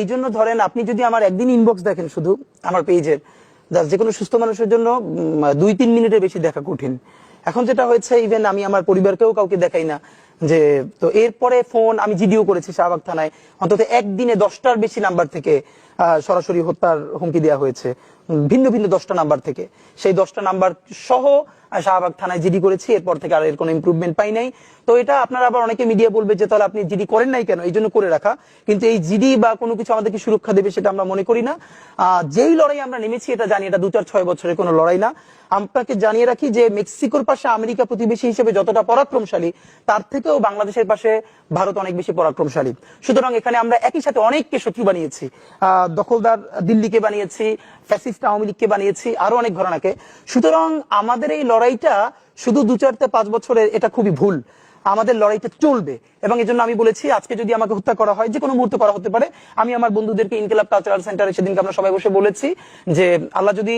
এই জন্য ধরেন আপনি যদি আমার একদিন ইনবক্স দেখেন শুধু আমার পেজের, যে কোনো সুস্থ মানুষের জন্য 2-3 মিনিটের বেশি দেখা কঠিন। এখন যেটা হয়েছে, ইভেন আমি আমার পরিবারকেও কাউকে দেখাই না। যে তো এরপরে ফোন আমি জিডিও করেছি শাহবাগ থানায়, অন্তত একদিনে 10টার বেশি নাম্বার থেকে সরাসরি হত্যার হুমকি দেওয়া হয়েছে, ভিন্ন ভিন্ন 10টা নাম্বার থেকে। সেই 10টা নাম্বার সহ শাহবাগ থানায় জিডি করেছি, এরপর থেকে আর এর কোনো ইমপ্রুভমেন্ট পাই নাই। তো এটা আপনারা আবার অনেকে মিডিয়া বলবে যে তাহলে আপনি জিডি করেন নাই কেন, এই জন্য করে রাখা। কিন্তু এই জিডি বা কোনো কিছু আমাদেরকে সুরক্ষা দেবে সেটা আমরা মনে করি না। যেই লড়াই আমরা নেমেছি এটা জানি এটা 2-4-6 বছরের কোনো লড়াই না। আপনাকে জানিয়ে রাখি যে মেক্সিকোর পাশে আমেরিকা প্রতিবেশী হিসেবে যতটা পরাক্রমশালী, তার থেকেও বাংলাদেশের পাশে ভারত অনেক বেশি পরাক্রমশালী। সুতরাং এখানে আমরা একই সাথে অনেককে শত্রু বানিয়েছি, দখলদার দিল্লিকে বানিয়েছি, ফ্যাসিস্ট আওয়ামী লীগকে বানিয়েছি, আরো অনেক ঘটনাকে। সুতরাং আমাদের এই লড়াইটা শুধু 2-4-5 বছরের, এটা খুবই ভুল। আমাদের লড়াইটা চলবে, এবং এই জন্য আমি বলেছি আজকে যদি আমাকে হত্যা করা হয়, যে কোনো মুহূর্তে করা হতে পারে। আমি আমার বন্ধুদেরকে ইনকিলাব কালচারাল সেন্টারে সেদিনকে আমরা সবাই বসে বলেছি যে আল্লাহ যদি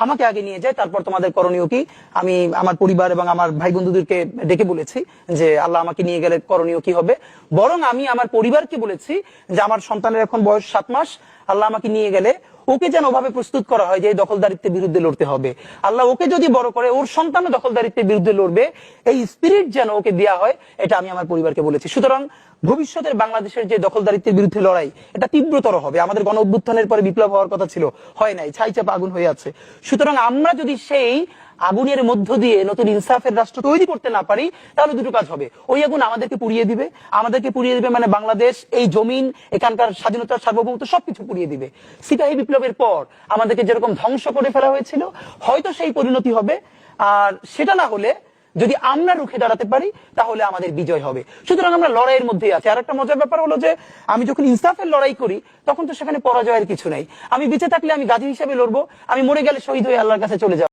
আমাকে আগে নিয়ে যায় তারপর তোমাদের করণীয় কি। আমি আমার পরিবার এবং আমার ভাই বন্ধুদেরকে ডেকে বলেছি যে আল্লাহ আমাকে নিয়ে গেলে করণীয় কি হবে। বরং আমি আমার পরিবারকে বলেছি যে আমার সন্তানের এখন বয়স 7 মাস, আল্লাহ আমাকে নিয়ে গেলে ওকে যেন ওভাবে প্রস্তুত করা হয় যে দখলদারিত্বের বিরুদ্ধে লড়তে হবে। আল্লাহ ওকে যদি বড় করে ওর সন্তানও দখলদারিত্বের বিরুদ্ধে লড়বে, এই স্পিরিট যেন ওকে দেওয়া হয়, এটা আমি আমার পরিবারকে বলেছি। সুতরাং ভবিষ্যতের বাংলাদেশের যে দখলদারিত্বের বিরুদ্ধে লড়াই, এটা তীব্রতর হবে। আমাদের গণ অভ্যুত্থানের পরে বিপ্লব হওয়ার কথা ছিল, হয় নাই, ছাই চাপা আগুন হয়ে আছে। সুতরাং আমরা যদি সেই আগুনের মধ্য দিয়ে নতুন ইনসাফের রাষ্ট্র তৈরি করতে না পারি, তাহলে দুটো কাজ হবে। ওই আগুন আমাদেরকে পুড়িয়ে দিবে, মানে বাংলাদেশ, এই জমিন, এখানকার স্বাধীনতার সার্বভৌমত্ব সবকিছু পুড়িয়ে দিবে। সিপাহী বিপ্লবের পর আমাদেরকে যেরকম ধ্বংস করে ফেলা হয়েছিল, হয়তো সেই পরিণতি হবে। আর সেটা না হলে যদি আমরা রুখে দাঁড়াতে পারি তাহলে আমাদের বিজয় হবে। সুতরাং আমরা লড়াইয়ের মধ্যেই আছি। আর একটা মজার ব্যাপার হলো যে আমি যখন ইনসাফের লড়াই করি তখন তো সেখানে পরাজয়ের কিছু নাই। আমি বেঁচে থাকলে আমি গাজী হিসেবে লড়বো, আমি মরে গেলে শহীদ হয়ে আল্লাহর কাছে চলে যাবো।